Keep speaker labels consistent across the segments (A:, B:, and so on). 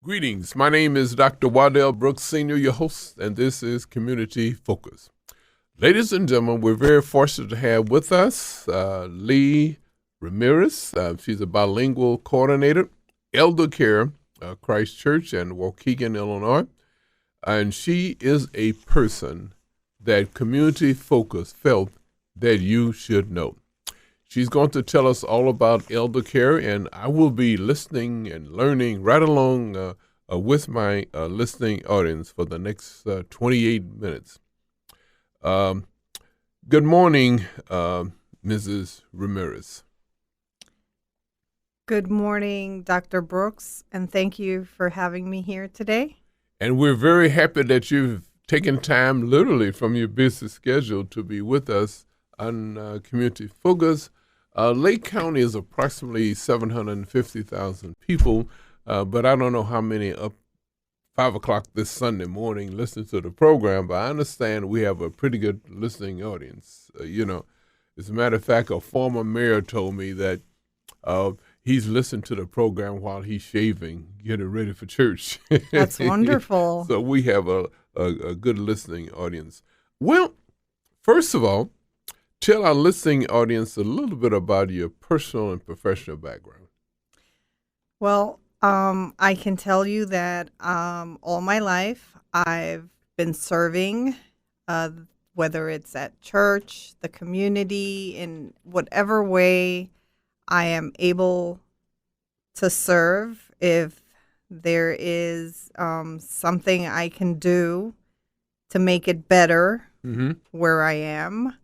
A: Greetings. My name is Dr. Waddell Brooks, Sr., your host, and this is Community Focus. Ladies and gentlemen, we're very fortunate to have with us Lee Ramirez. She's a bilingual coordinator, elder care, Christ Church in Waukegan, Illinois. And she is a person that Community Focus felt that you should know. She's going to tell us all about elder care, and I will be listening and learning right along with my listening audience for the next 28 minutes. Good morning, Mrs. Ramirez.
B: Good morning, Dr. Brooks, and thank you for having me here today.
A: And we're very happy that you've taken time literally from your busy schedule to be with us on Community Focus. Lake County is approximately 750,000 people, but I don't know how many up 5 o'clock this Sunday morning listen to the program, but I understand we have a pretty good listening audience. As a matter of fact, a former mayor told me that he's listened to the program while he's shaving, getting ready for church.
B: That's wonderful.
A: So we have a good listening audience. Well, first of all, tell our listening audience a little bit about your personal and professional background.
B: Well, I can tell you that all my life I've been serving, whether it's at church, the community, in whatever way I am able to serve. If there is something I can do to make it better where I am,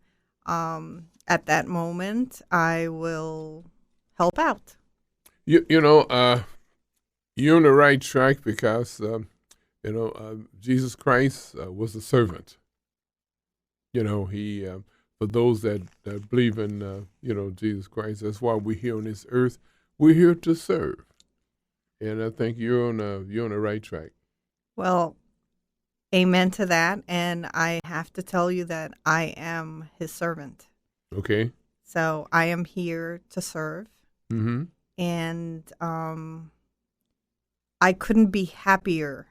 B: at that moment, I will help out.
A: You're on the right track because, Jesus Christ was a servant. He, for those that believe in, Jesus Christ, that's why we're here on this earth. We're here to serve. And I think you're on the right track.
B: Well, amen to that. And I have to tell you that I am his servant.
A: Okay.
B: So I am here to serve.
A: Mm-hmm.
B: And I couldn't be happier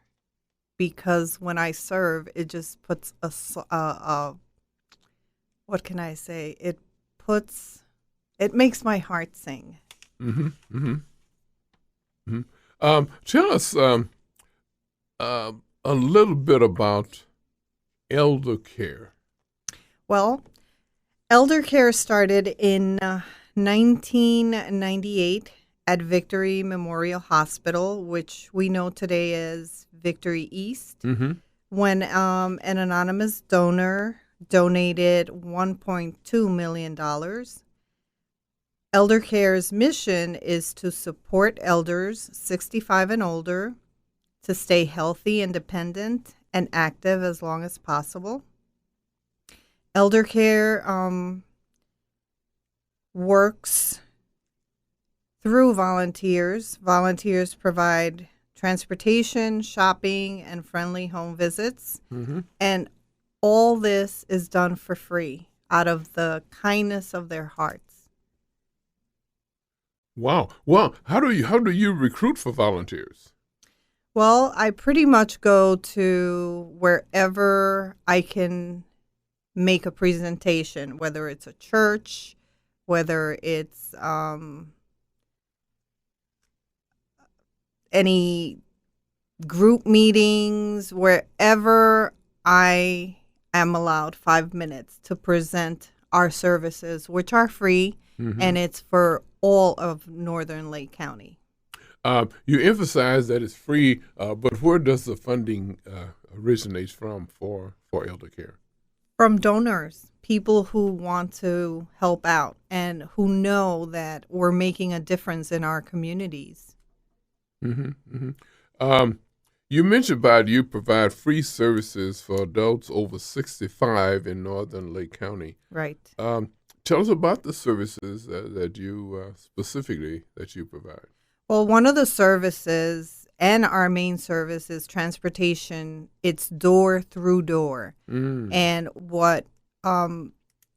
B: because when I serve, it just puts what can I say? It makes my heart sing.
A: Mm-hmm. Mm-hmm. Mm-hmm. Tell us a little bit about elder care.
B: Well, elder care started in 1998 at Victory Memorial Hospital, which we know today as Victory East, when an anonymous donor donated $1.2 million. Elder Care's mission is to support elders 65 and older to stay healthy, independent, and active as long as possible. Elder Care works through volunteers. Volunteers provide transportation, shopping, and friendly home visits. And all this is done for free out of the kindness of their hearts.
A: Wow. Well, how do you recruit for volunteers?
B: Well, I pretty much go to wherever I can make a presentation, whether it's a church, whether it's any group meetings, wherever I am allowed 5 minutes to present our services, which are free, and it's for all of Northern Lake County.
A: You emphasize that it's free, but where does the funding originate from for elder care?
B: From donors, people who want to help out and who know that we're making a difference in our communities.
A: You mentioned you provide free services for adults over 65 in Northern Lake County.
B: Right.
A: Tell us about the services that you specifically that you provide.
B: Well, one of the services and our main service is transportation. It's door through door. And what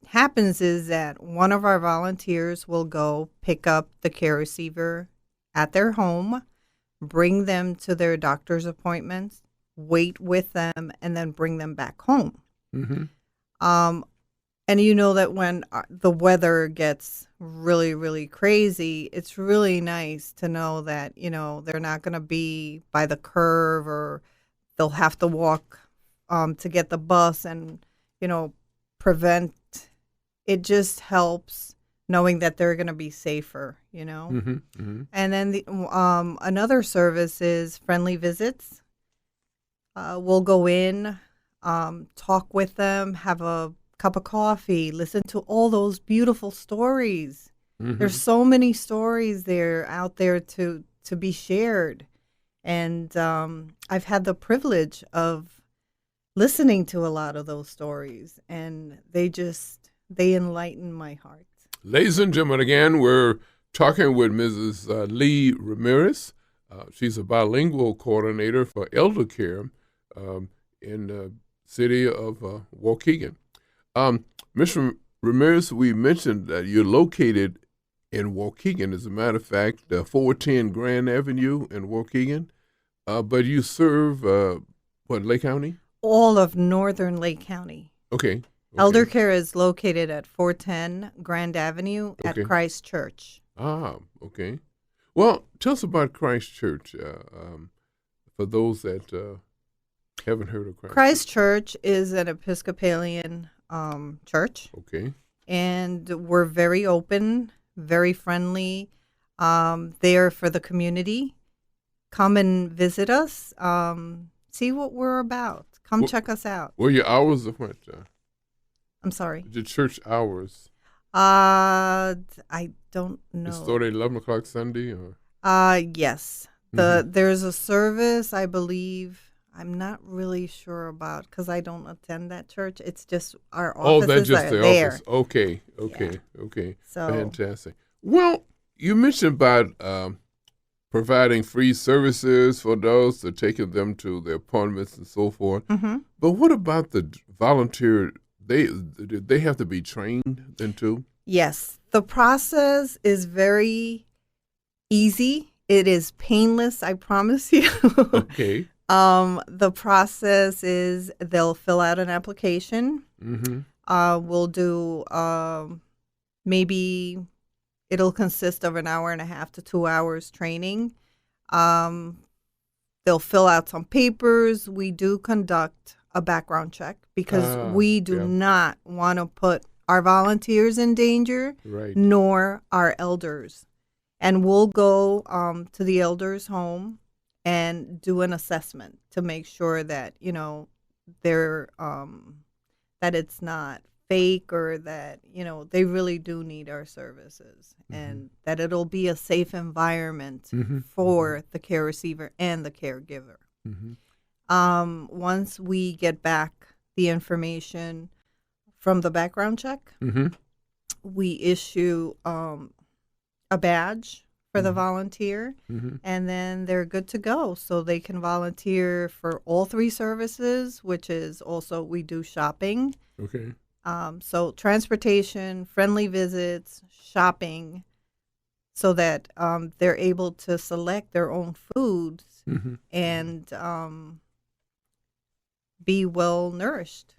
B: happens is that one of our volunteers will go pick up the care receiver at their home, bring them to their doctor's appointments, wait with them, and then bring them back home.
A: Mm-hmm.
B: Um, and you know that when the weather gets really, really crazy, it's really nice to know that, they're not going to be by the curve, or they'll have to walk to get the bus and, prevent. It just helps knowing that they're going to be safer.
A: Mm-hmm. Mm-hmm.
B: And then another service is friendly visits. We'll go in, talk with them, have a cup of coffee, listen to all those beautiful stories.
A: Mm-hmm.
B: There's so many stories there out there to be shared. And I've had the privilege of listening to a lot of those stories, and they enlighten my heart.
A: Ladies and gentlemen, again, we're talking with Mrs. Lee Ramirez. She's a bilingual coordinator for elder care in the city of Waukegan. Mr. Ramirez, we mentioned that you're located in Waukegan. As a matter of fact, 410 Grand Avenue in Waukegan. But you serve, Lake County?
B: All of northern Lake County.
A: Okay.
B: Elder care is located at 410 Grand Avenue at Christ Church.
A: Ah, okay. Well, tell us about Christ Church for those that haven't heard of Christ.
B: Christ Church is an Episcopalian church.
A: Okay.
B: And we're very open, very friendly, there for the community. Come and visit us. See what we're about. Come check us out.
A: What are your hours of what?
B: I'm sorry?
A: The church hours.
B: I don't know.
A: It started at 11 o'clock Sunday? Or?
B: Yes. There's a service, I believe. I'm not really sure about because I don't attend that church. It's just our offices.
A: Oh, that's just the
B: there.
A: office. Okay.
B: Yeah. So
A: fantastic. Well, you mentioned about providing free services for those to taking them to their appointments and so forth.
B: Mm-hmm.
A: But what about the volunteer? They have to be trained then too?
B: Yes. The process is very easy. It is painless, I promise you.
A: Okay.
B: The process is they'll fill out an application.
A: Mm-hmm.
B: We'll do maybe it'll consist of an hour and a half to 2 hours training. They'll fill out some papers. We do conduct a background check because we do not want to put our volunteers in danger,
A: right,
B: nor our elders. And we'll go to the elders' home and do an assessment to make sure that, they're that it's not fake or that, they really do need our services, and that it'll be a safe environment for the care receiver and the caregiver. Once we get back the information from the background check, we issue a badge for the volunteer, and then they're good to go. So they can volunteer for all three services, which is also we do shopping.
A: Okay.
B: So transportation, friendly visits, shopping, so that they're able to select their own foods and be well nourished.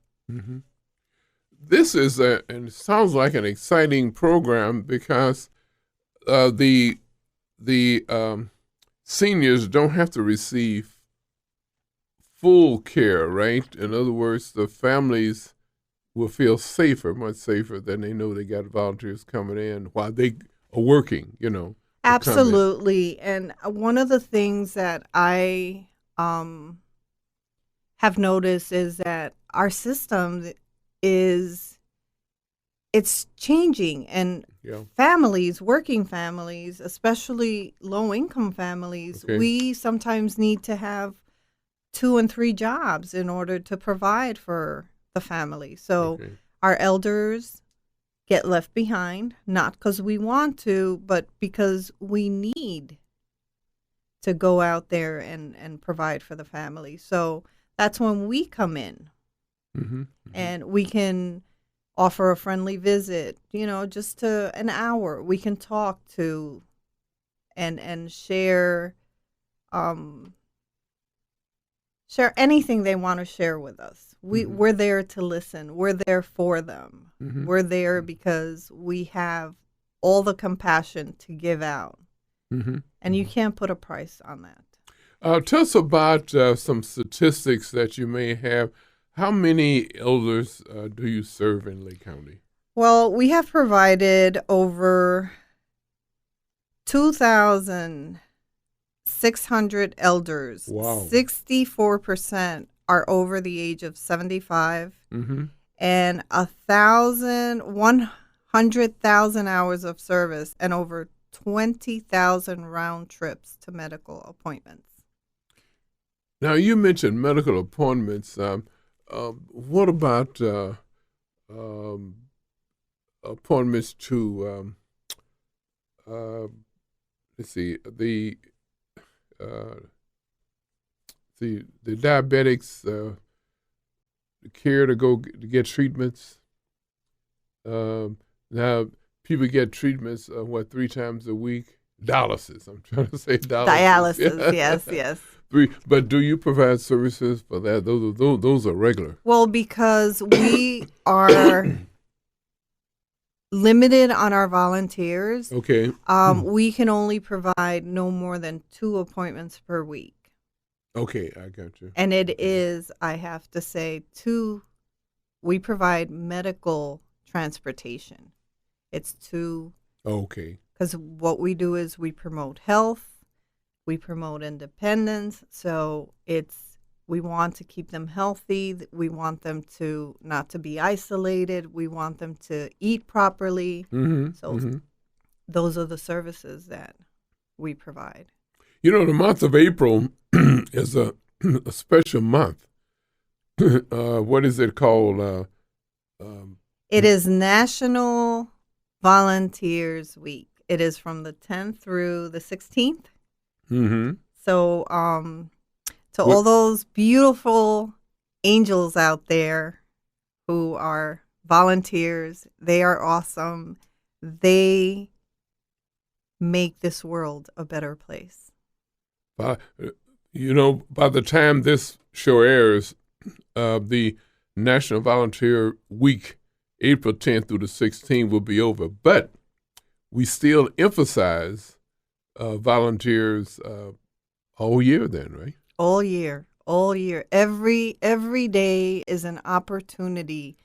A: This is and it sounds like an exciting program because the seniors don't have to receive full care, right? In other words, the families will feel safer, much safer than they know they got volunteers coming in while they are working,
B: Absolutely. And one of the things that I have noticed is that our system it's changing, and families, working families, especially low-income families, we sometimes need to have 2 and 3 jobs in order to provide for the family. So our elders get left behind, not because we want to, but because we need to go out there and provide for the family. So that's when we come in, and we can offer a friendly visit, just to an hour. We can talk to and share um, share anything they want to share with us. We're there to listen. We're there for them.
A: Mm-hmm.
B: We're there because we have all the compassion to give out.
A: Mm-hmm.
B: And you can't put a price on that.
A: Tell us about some statistics that you may have. How many elders do you serve in Lake County?
B: Well, we have provided over 2,600 elders.
A: Wow.
B: 64% are over the age of 75.
A: Mm-hmm.
B: And 100,000 hours of service and over 20,000 round trips to medical appointments.
A: Now, you mentioned medical appointments. What about appointments to, let's see, the diabetics, the care to go to get treatments? Now, people get treatments, 3 times a week? Dialysis. I'm trying to say dialysis.
B: Dialysis, yes.
A: But do you provide services for that? Those are regular.
B: Well, because we are limited on our volunteers,
A: Okay.
B: we can only provide no more than 2 appointments per week.
A: Okay, I got you.
B: And it is, I have to say, we provide medical transportation. It's 2.
A: Okay.
B: Because what we do is we promote health, we promote independence. So we want to keep them healthy. We want them to not to be isolated. We want them to eat properly.
A: Mm-hmm.
B: So those are the services that we provide.
A: You know, the month of April is a special month. What is it called?
B: It is National Volunteers Week. It is from the 10th through the 16th.
A: Mm-hmm.
B: So, all those beautiful angels out there who are volunteers, they are awesome. They make this world a better place.
A: By the time this show airs, the National Volunteer Week, April 10th through the 16th, will be over. But we still emphasize volunteers all year then, right?
B: All year. Every day is an opportunity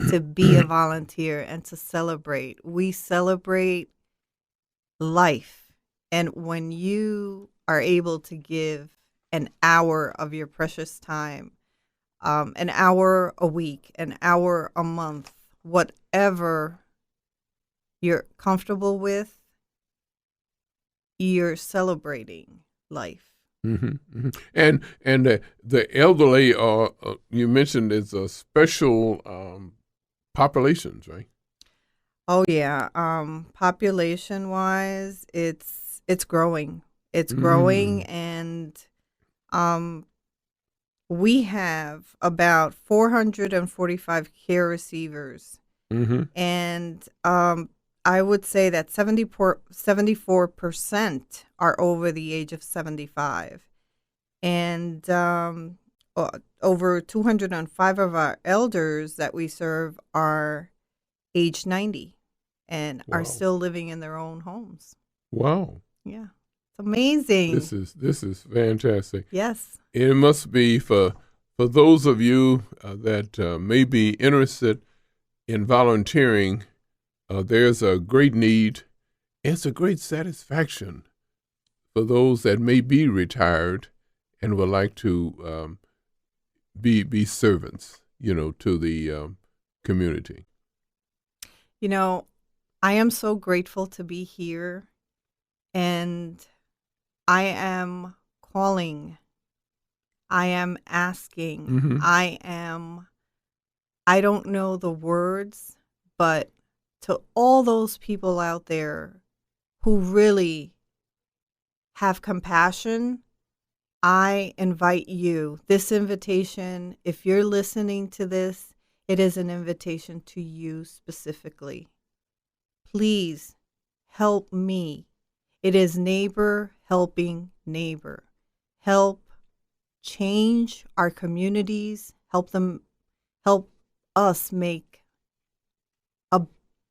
B: to be a volunteer and to celebrate. We celebrate life. And when you are able to give an hour of your precious time, an hour a week, an hour a month, whatever you're comfortable with, you're celebrating life.
A: Mm-hmm, mm-hmm. And the elderly are you mentioned is a special populations, right?
B: Oh yeah, population wise, it's growing. It's growing, and we have about 445 care receivers, and I would say that 74% are over the age of 75. And over 205 of our elders that we serve are age 90 and are still living in their own homes.
A: Wow.
B: Yeah. It's amazing.
A: This is fantastic.
B: Yes.
A: It must be for those of you that may be interested in volunteering. There's a great need. It's a great satisfaction for those that may be retired and would like to be servants, to the community.
B: I am so grateful to be here, and I am calling. I am asking. I don't know the words, but to all those people out there who really have compassion, I invite you. This invitation, if you're listening to this, it is an invitation to you specifically. Please help me. It is neighbor helping neighbor. help change our communities, help us make a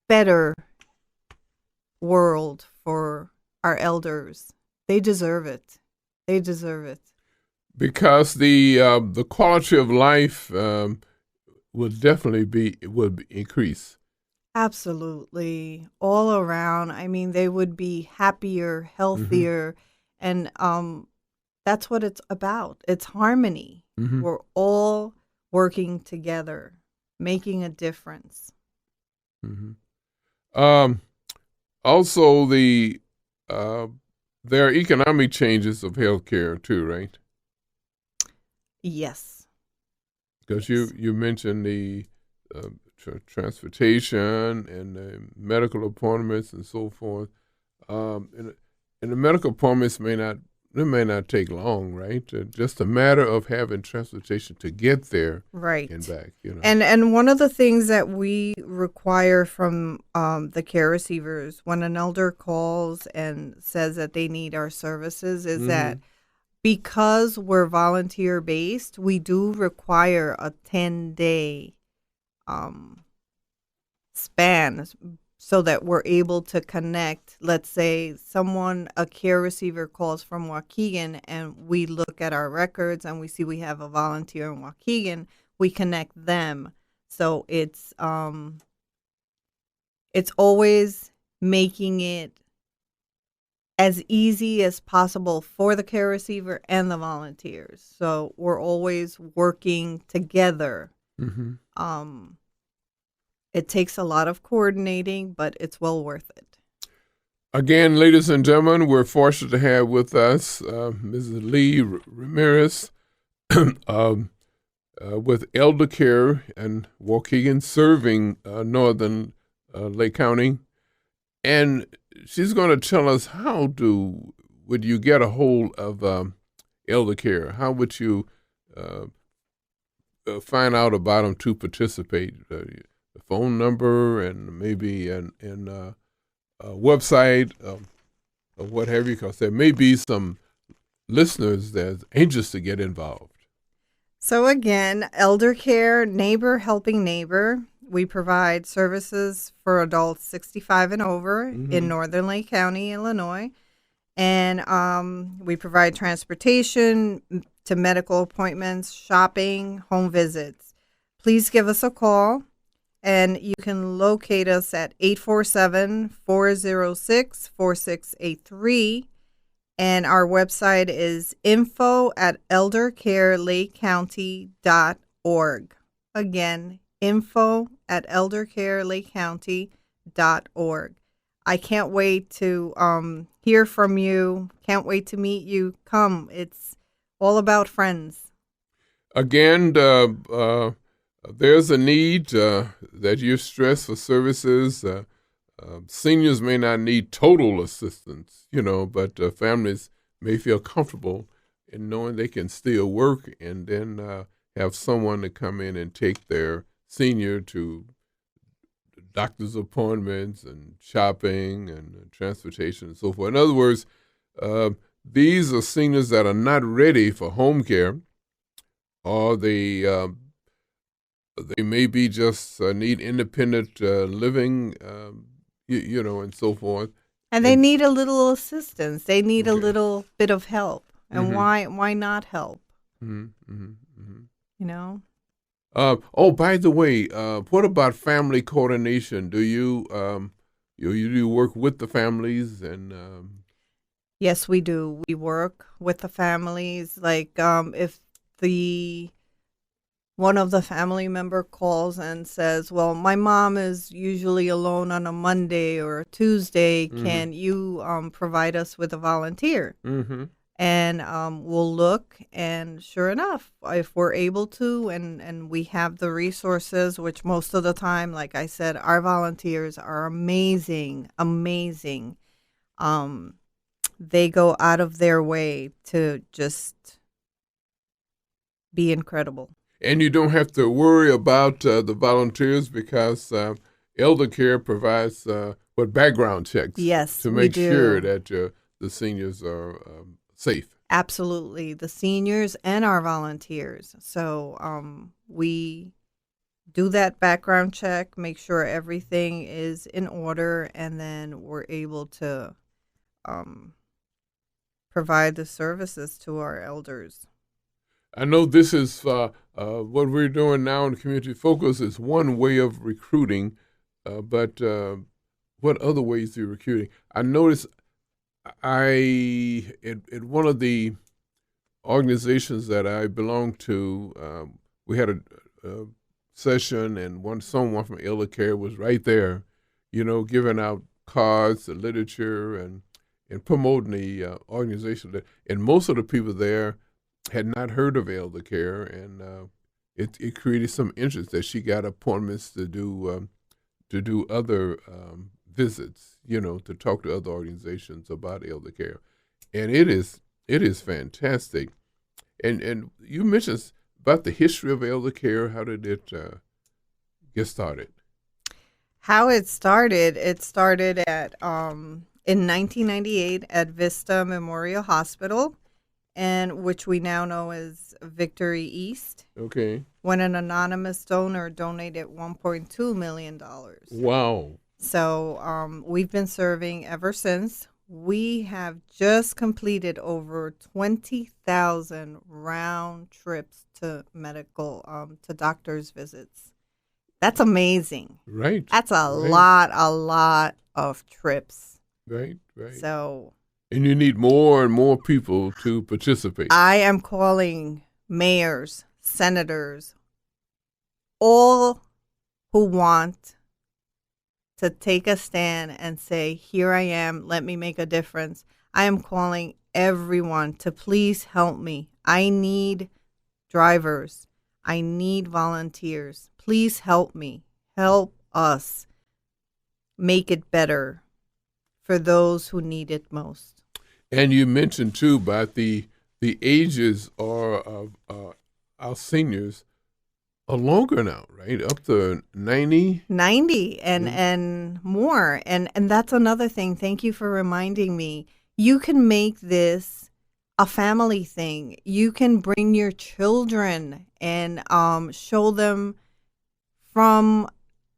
B: better world for our elders. They deserve it. They deserve it.
A: Because the quality of life would increase.
B: Absolutely. All around. I mean, they would be happier, healthier, and that's what it's about. It's harmony.
A: Mm-hmm.
B: We're all working together, making a difference.
A: Mm-hmm. Also, there are economic changes of healthcare too, right?
B: Yes.
A: Because you mentioned the transportation and medical appointments and so forth. And the medical appointments may not take long, right? Just a matter of having transportation to get there,
B: right,
A: and back.
B: And one of the things that we require from the care receivers when an elder calls and says that they need our services is that because we're volunteer based, we do require a 10-day span so that we're able to connect. Let's say a care receiver calls from Waukegan and we look at our records and we see we have a volunteer in Waukegan, we connect them. So it's always making it as easy as possible for the care receiver and the volunteers. So we're always working together. It takes a lot of coordinating, but it's well worth it.
A: Again, ladies and gentlemen, we're fortunate to have with us Mrs. Lee Ramirez with Elder Care and Waukegan, serving northern Lake County. And she's going to tell us would you get a hold of Elder Care? How would you find out about them to participate? The phone number and maybe a website or what have you, because there may be some listeners that's anxious to get involved.
B: So again, Elder Care, neighbor helping neighbor. We provide services for adults 65 and over in northern Lake County, Illinois. And we provide transportation to medical appointments, shopping, home visits. Please give us a call. And you can locate us at 847-406-4683. And our website is info@eldercarelakecounty.org. Again, info@eldercarelakecounty.org. I can't wait to hear from you. Can't wait to meet you. Come. It's all about friends.
A: Again, there's a need that you stress for services. Seniors may not need total assistance, but families may feel comfortable in knowing they can still work and then have someone to come in and take their senior to doctor's appointments and shopping and transportation and so forth. In other words, these are seniors that are not ready for home care, or they maybe just need independent living, and so forth.
B: And they need a little assistance. They need a little bit of help. And why not help?
A: By the way, what about family coordination? Do you do work with the families and?
B: Yes, we do. We work with the families. Like if one of the family member calls and says, well, my mom is usually alone on a Monday or a Tuesday. Can you provide us with a volunteer? And we'll look, and sure enough, if we're able to and we have the resources, which most of the time, like I said, our volunteers are amazing. They go out of their way to just be incredible.
A: And you don't have to worry about the volunteers because Elder Care provides background checks.
B: Yes,
A: to make sure that the seniors are safe.
B: Absolutely, the seniors and our volunteers. So we do that background check, make sure everything is in order, and then we're able to um, provide the services to our elders.
A: I know this is what we're doing now in Community Focus is one way of recruiting, but what other ways are you recruiting? I noticed in one of the organizations that I belong to, we had a session, and someone from Elder Care was right there, giving out cards, the literature, and promoting the organization. And most of the people there had not heard of Elder Care, and it created some interest that she got appointments to do other visits, to talk to other organizations about Elder Care, and it is fantastic. And you mentioned about the history of Elder Care. How did it get started?
B: How it started at in 1998 at Vista Memorial Hospital, and which we now know as Victory East,
A: Okay.
B: when an anonymous donor donated $1.2 million.
A: Wow.
B: So we've been serving ever since. We have just completed over 20,000 round trips to to doctor's visits. That's amazing.
A: Right.
B: That's a
A: Right.
B: lot of trips.
A: Right. Right.
B: So
A: And you need more and more people to participate.
B: I am calling mayors, senators, all who want to take a stand and say, here I am, let me make a difference. I am calling everyone to please help me. I need drivers. I need volunteers. Please help me. Help us make it better for those who need it most.
A: And you mentioned too about the ages of our seniors are longer now, right? Up to 90.
B: 90 and
A: Mm.
B: and more. And that's another thing. Thank you for reminding me. You can make this a family thing. You can bring your children and show them from,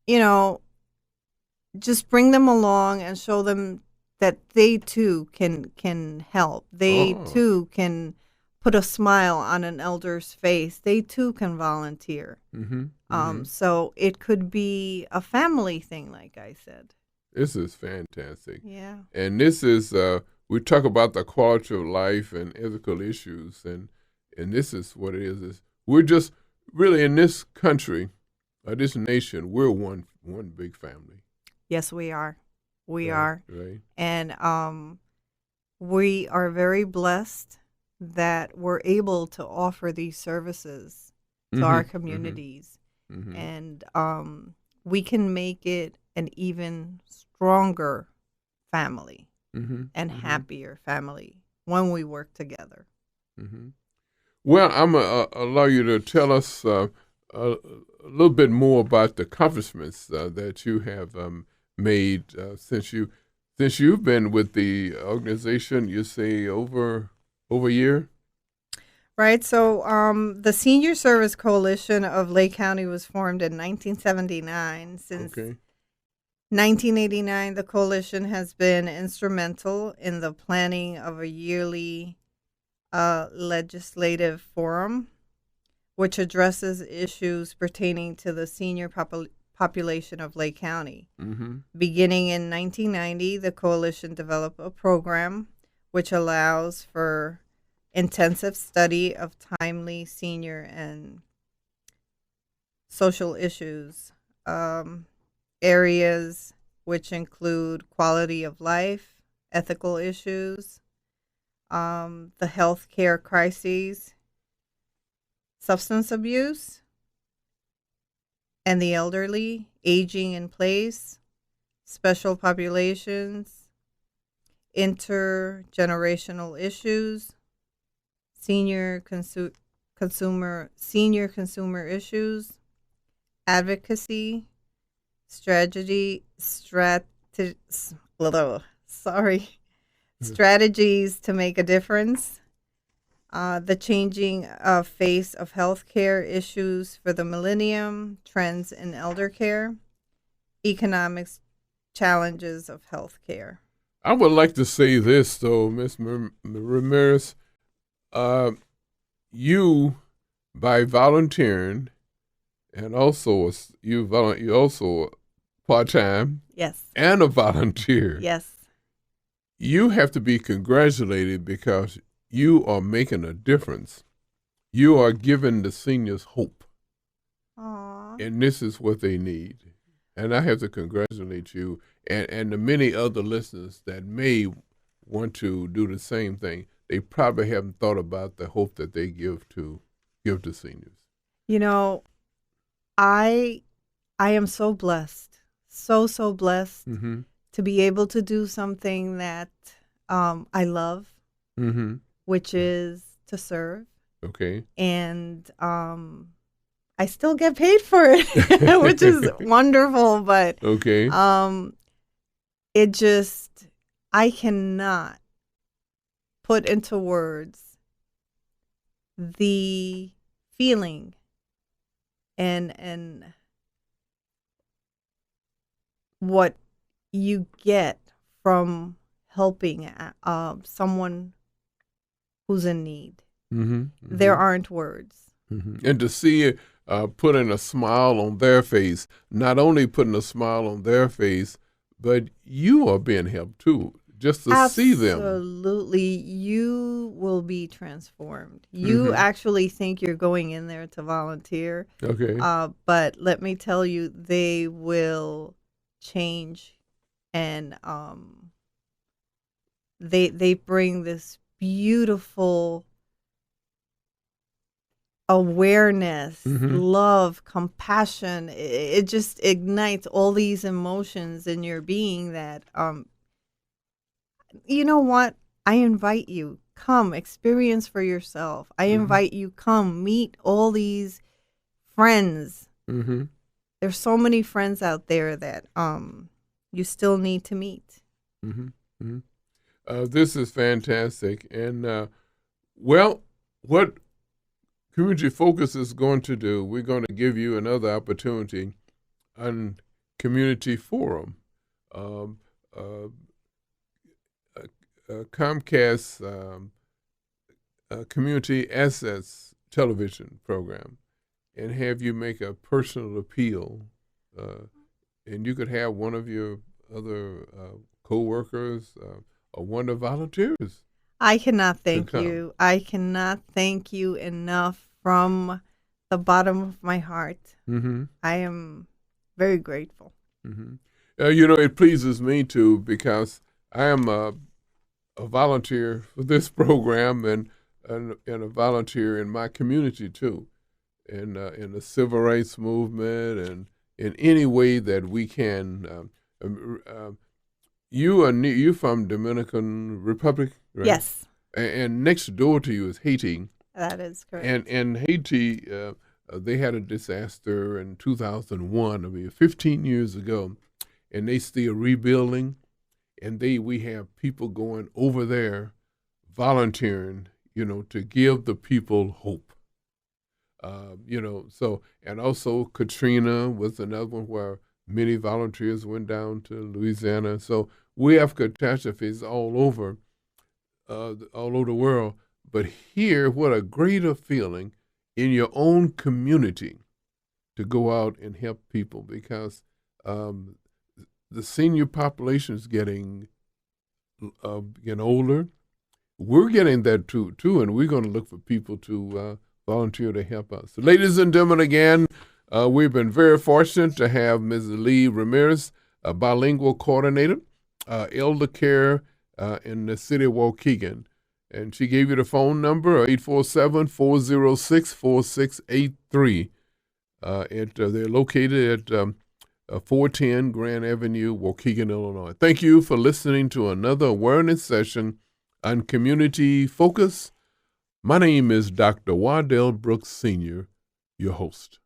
B: you know, just bring them along and show them that they too can help. They
A: Oh.
B: too can put a smile on an elder's face. They too can volunteer.
A: Mm-hmm. Mm-hmm.
B: So it could be a family thing, like I said.
A: This is fantastic.
B: Yeah.
A: And this is we talk about the quality of life and ethical issues, and this is what it is we're just really in this country, this nation, we're one big family.
B: Yes, we are. We
A: Right.
B: are.
A: Right.
B: And we are very blessed that we're able to offer these services to our
A: Mm-hmm.
B: communities.
A: Mm-hmm.
B: And we can make it an even stronger family
A: Mm-hmm.
B: and
A: Mm-hmm.
B: happier family when we work together.
A: Mm-hmm. Well, I'm going to allow you to tell us a little bit more about the accomplishments that you have made since you've been with the organization. You say over a year.
B: Right. So the Senior Service Coalition of Lake County was formed in 1979. Since
A: Okay.
B: 1989, the coalition has been instrumental in the planning of a yearly legislative forum, which addresses issues pertaining to the senior population of Lake County.
A: Mm-hmm.
B: Beginning in 1990, the coalition developed a program which allows for intensive study of timely senior and social issues, areas which include quality of life, ethical issues, the health care crises, substance abuse, and the elderly, aging in place, special populations, intergenerational issues, senior consumer issues, advocacy, strategies to make a difference, The changing face of healthcare issues for the millennium, trends in elder care, economics challenges of healthcare.
A: I would like to say this, though, Miss Ramirez. Uh, you, by volunteering, and also you also part time
B: Yes.
A: and a volunteer.
B: Yes.
A: You have to be congratulated because you are making a difference. You are giving the seniors hope,
B: Aww.
A: and this is what they need. And I have to congratulate you and the many other listeners that may want to do the same thing. They probably haven't thought about the hope that they give to seniors.
B: You know, I am so blessed, so blessed
A: Mm-hmm.
B: to be able to do something that I love,
A: Mm-hmm.
B: which is to serve,
A: Okay.
B: and I still get paid for it, which is wonderful. But
A: Okay.
B: it just, I cannot put into words the feeling and what you get from helping someone who's in need.
A: Mm-hmm. Mm-hmm.
B: There aren't words.
A: Mm-hmm. And to see it putting a smile on their face, not only putting a smile on their face, but you are being helped too, just to see them.
B: Absolutely. You will be transformed. You actually think you're going in there to volunteer.
A: Okay.
B: But let me tell you, they will change, and they bring this beautiful awareness, love, compassion. It just ignites all these emotions in your being that you know what? I invite you, come experience for yourself. I invite you, come meet all these friends. There's so many friends out there that you still need to meet.
A: This is fantastic. And well, what Community Focus is going to do, we're going to give you another opportunity on Community Forum. Comcast Community Assets television program, and have you make a personal appeal. And you could have one of your other co-workers or one of the volunteers.
B: I cannot thank you. I cannot thank you enough from the bottom of my heart. I am very grateful.
A: It pleases me too, because I am a volunteer for this program and a volunteer in my community too, in the civil rights movement and in any way that we can. You from Dominican Republic, right?
B: Yes.
A: And next door to you is Haiti.
B: That is correct.
A: And Haiti, they had a disaster in 2001, 15 years ago, and they still rebuilding. And we have people going over there volunteering, to give the people hope. And also Katrina was another one where many volunteers went down to Louisiana. So we have catastrophes all over the world. But here, what a greater feeling in your own community to go out and help people, because the senior population is getting older. We're getting that too, and we're going to look for people to volunteer to help us. So, ladies and gentlemen, again, we've been very fortunate to have Ms. Lee Ramirez, a bilingual coordinator, elder care in the city of Waukegan. And she gave you the phone number, 847-406-4683. They're located at 410 Grand Avenue, Waukegan, Illinois. Thank you for listening to another awareness session on Community Focus. My name is Dr. Waddell Brooks Sr., your host.